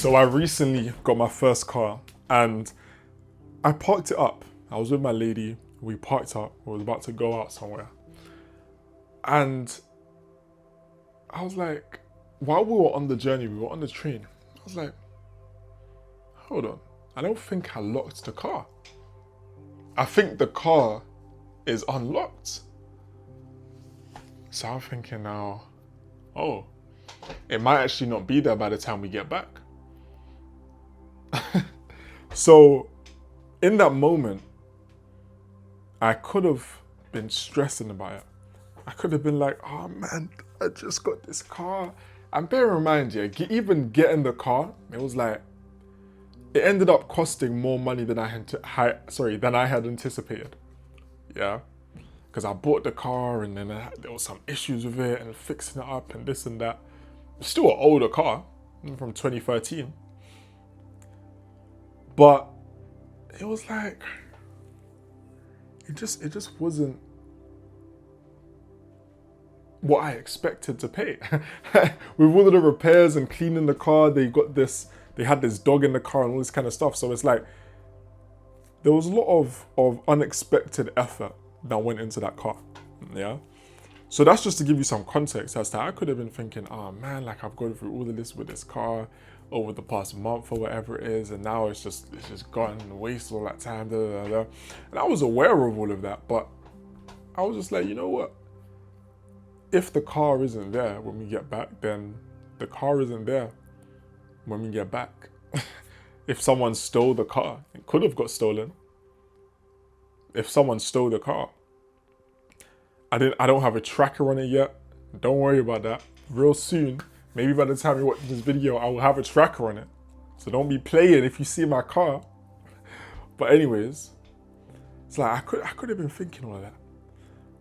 So I recently got my first car and I parked it up. I was with my lady, we parked up, we was about to go out somewhere. And I was like, while we were on the journey, we were on the train, I was like, hold on, I don't think I locked the car. I think the car is unlocked. So I'm thinking now, oh, it might actually not be there by the time we get back. So in that moment, I could have been stressing about it. I could have been like, oh man, I just got this car. And bear in mind, yeah, even getting the car, it was like, it ended up costing more money than I had anticipated. Yeah, because I bought the car and then there was some issues with it and fixing it up and this and that. It's still an older car from 2013. But it was like, it just wasn't what I expected to pay. With all of the repairs and cleaning the car, they had this dog in the car and all this kind of stuff. So it's like, there was a lot of unexpected effort that went into that car, yeah? So that's just to give you some context as to I could have been thinking, oh man, like I've gone through all of this with this car over the past month or whatever it is, and now it's just gone and wasted all that time, da, da, da, da. And I was aware of all of that, but I was just like, you know what? If the car isn't there when we get back, then the car isn't there when we get back. If someone stole the car, it could have got stolen. If someone stole the car, I don't have a tracker on it yet. Don't worry about that. Real soon, maybe by the time you watch this video, I will have a tracker on it. So don't be playing if you see my car. But anyways, it's like I could have been thinking all of that.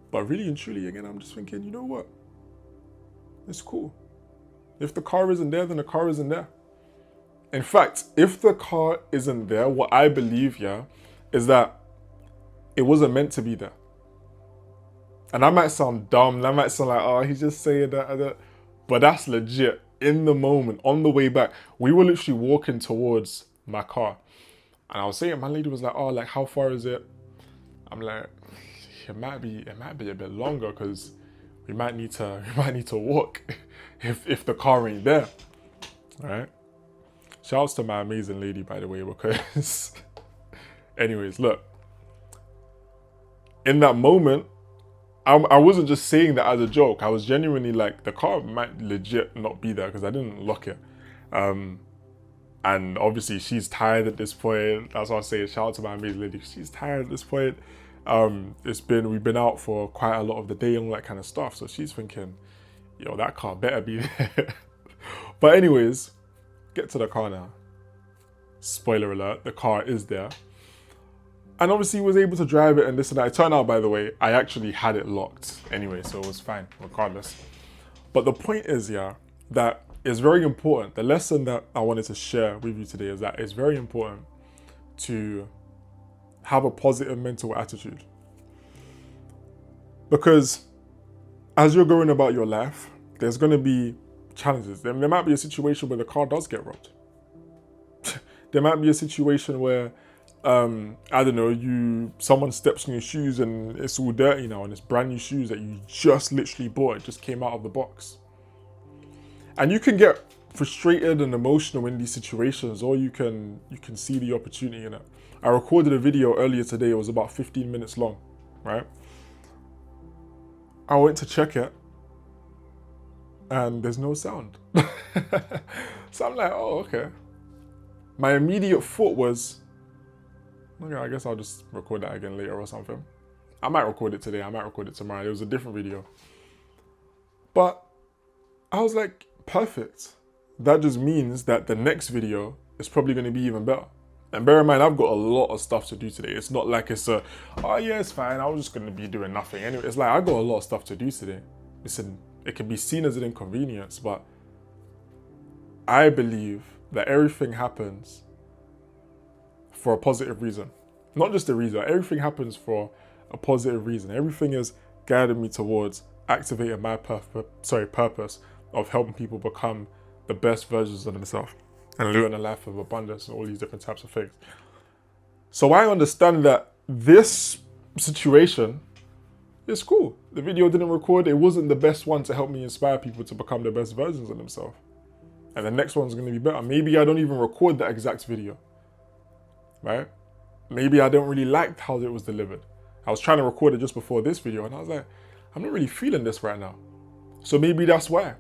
But really and truly, again, I'm just thinking, you know what? It's cool. If the car isn't there, then the car isn't there. In fact, if the car isn't there, what I believe, yeah, is that it wasn't meant to be there. And that might sound dumb. That might sound like, oh, he's just saying that. But that's legit. In the moment, on the way back, we were literally walking towards my car. And I was saying, my lady was like, oh, like, how far is it? I'm like, it might be a bit longer because we might need to walk if the car ain't there, right? Shouts to my amazing lady, by the way, because anyways, look, in that moment, I wasn't just saying that as a joke. I was genuinely like, the car might legit not be there because I didn't lock it. And obviously she's tired at this point. That's what I say. Shout out to my amazing lady. She's tired at this point. We've been out for quite a lot of the day and all that kind of stuff. So she's thinking, yo, that car better be there. But anyways, get to the car now. Spoiler alert, the car is there. And obviously was able to drive it and this and that. It turned out, by the way, I actually had it locked anyway, so it was fine, regardless. But the point is, yeah, that it's very important. The lesson that I wanted to share with you today is that it's very important to have a positive mental attitude. Because as you're going about your life, there's going to be challenges. There might be a situation where the car does get robbed. There might be a situation where, I don't know, someone steps on your shoes and it's all dirty now and it's brand new shoes that you just literally bought. It just came out of the box. And you can get frustrated and emotional in these situations, or you can see the opportunity in it. I recorded a video earlier today. It was about 15 minutes long, right? I went to check it and there's no sound. So I'm like, oh, okay. My immediate thought was, okay, I guess I'll just record that again later or something. I might record it today. I might record it tomorrow. It was a different video. But I was like, perfect. That just means that the next video is probably going to be even better. And bear in mind, I've got a lot of stuff to do today. It's not like it's oh yeah, it's fine. I was just going to be doing nothing. Anyway, it's like I got a lot of stuff to do today. Listen, it can be seen as an inconvenience, but I believe that everything happens for a positive reason. Not just a reason, everything happens for a positive reason. Everything is guiding me towards activating my purpose of helping people become the best versions of themselves. and living a life of abundance and all these different types of things. So I understand that this situation is cool. The video didn't record. It wasn't the best one to help me inspire people to become the best versions of themselves. And the next one's going to be better. Maybe I don't even record that exact video, right? Maybe I don't really like how it was delivered. I was trying to record it just before this video and I was like, I'm not really feeling this right now. So maybe that's why.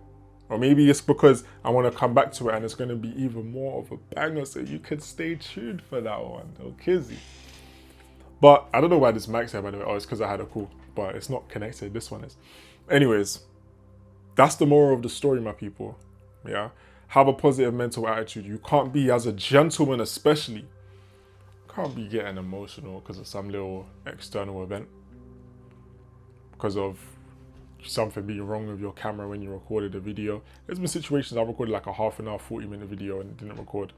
Or maybe it's because I want to come back to it and it's going to be even more of a banger, so you could stay tuned for that one. Okay. But I don't know why this mic's here, by the way. Oh, it's because I had a call, but it's not connected. This one is. Anyways, that's the moral of the story, my people. Yeah. Have a positive mental attitude. You can't be, as a gentleman especially, can't be getting emotional because of some little external event. Because of something being wrong with your camera when you recorded a video. There's been situations I recorded like a half an hour, 40-minute video and it didn't record.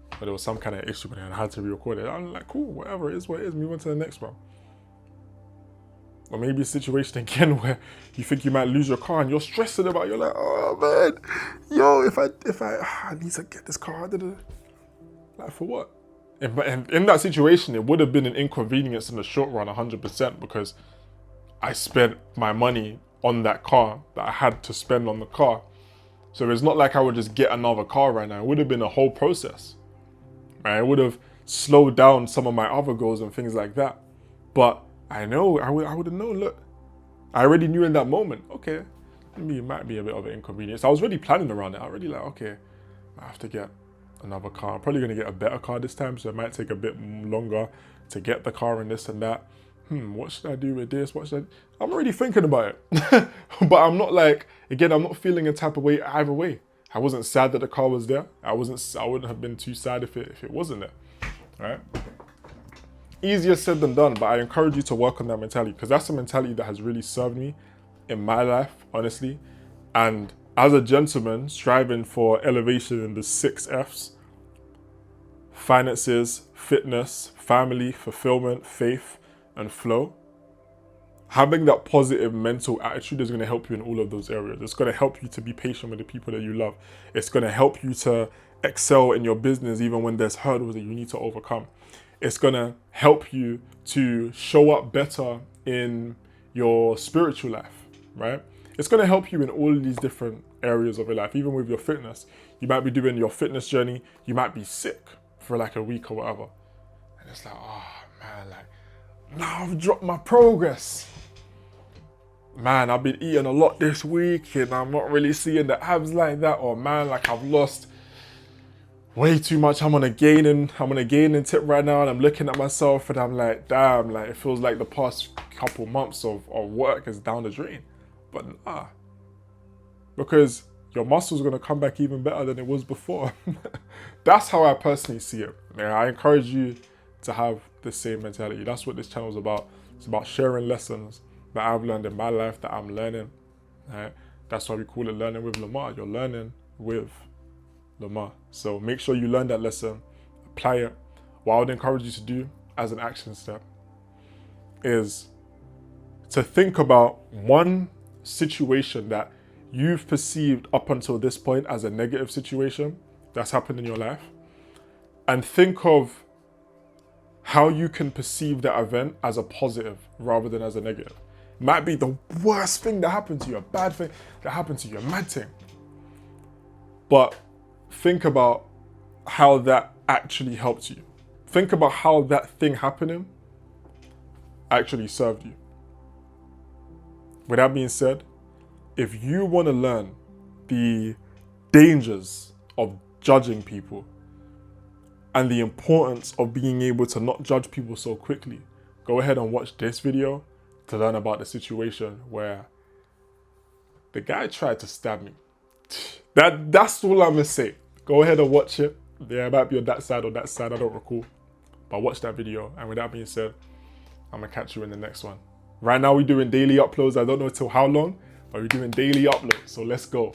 But there was some kind of issue with it and I had to re-record it. I'm like, cool, whatever, it is what it is. Move on to the next one. Or maybe a situation again where you think you might lose your car and you're stressing about it. You're like, oh man, yo, if I need to get this car, like for what? And in that situation, it would have been an inconvenience in the short run, 100%, because I spent my money on that car that I had to spend on the car. So it's not like I would just get another car right now. It would have been a whole process. Right? It would have slowed down some of my other goals and things like that. But I know, I would have known, look, I already knew in that moment, okay, maybe it might be a bit of an inconvenience. I was already planning around it. I already like, okay, I have to get another car. I'm probably going to get a better car this time, so it might take a bit longer to get the car and this and that. What should I do with this? I'm already thinking about it. But I'm not like, again, I'm not feeling a type of way either way. I wasn't sad that the car was there. I wouldn't have been too sad if it wasn't there, right? Easier said than done, but I encourage you to work on that mentality, because that's a mentality that has really served me in my life, honestly. And as a gentleman, striving for elevation in the 6 F's: finances, fitness, family, fulfillment, faith, and flow. Having that positive mental attitude is going to help you in all of those areas. It's going to help you to be patient with the people that you love. It's going to help you to excel in your business even when there's hurdles that you need to overcome. It's going to help you to show up better in your spiritual life, right? It's going to help you in all these different areas of your life, even with your fitness. You might be doing your fitness journey. You might be sick for like a week or whatever. And it's like, oh man, like, now I've dropped my progress. Man, I've been eating a lot this week and I'm not really seeing the abs like that. Or man, like I've lost way too much. I'm on a gaining tip right now and I'm looking at myself and I'm like, damn, like it feels like the past couple months of work is down the drain. But nah, because your muscles are going to come back even better than it was before. That's how I personally see it. Man, I encourage you to have the same mentality. That's what this channel is about. It's about sharing lessons that I've learned in my life that I'm learning. Right? That's why we call it Learning with Lamar. You're learning with Lamar. So make sure you learn that lesson, apply it. What I would encourage you to do as an action step is to think about one situation that you've perceived up until this point as a negative situation that's happened in your life, and think of how you can perceive that event as a positive rather than as a negative. It might be the worst thing that happened to you, a bad thing that happened to you, a mad thing. But think about how that actually helped you. Think about how that thing happening actually served you. With that being said, if you want to learn the dangers of judging people and the importance of being able to not judge people so quickly, go ahead and watch this video to learn about the situation where the guy tried to stab me. That's all I'm gonna say. Go ahead and watch it. Yeah, it might be on that side or that side, I don't recall. But watch that video. And with that being said, I'm gonna catch you in the next one. Right now we're doing daily uploads. I don't know till how long, but we're doing daily uploads. So let's go.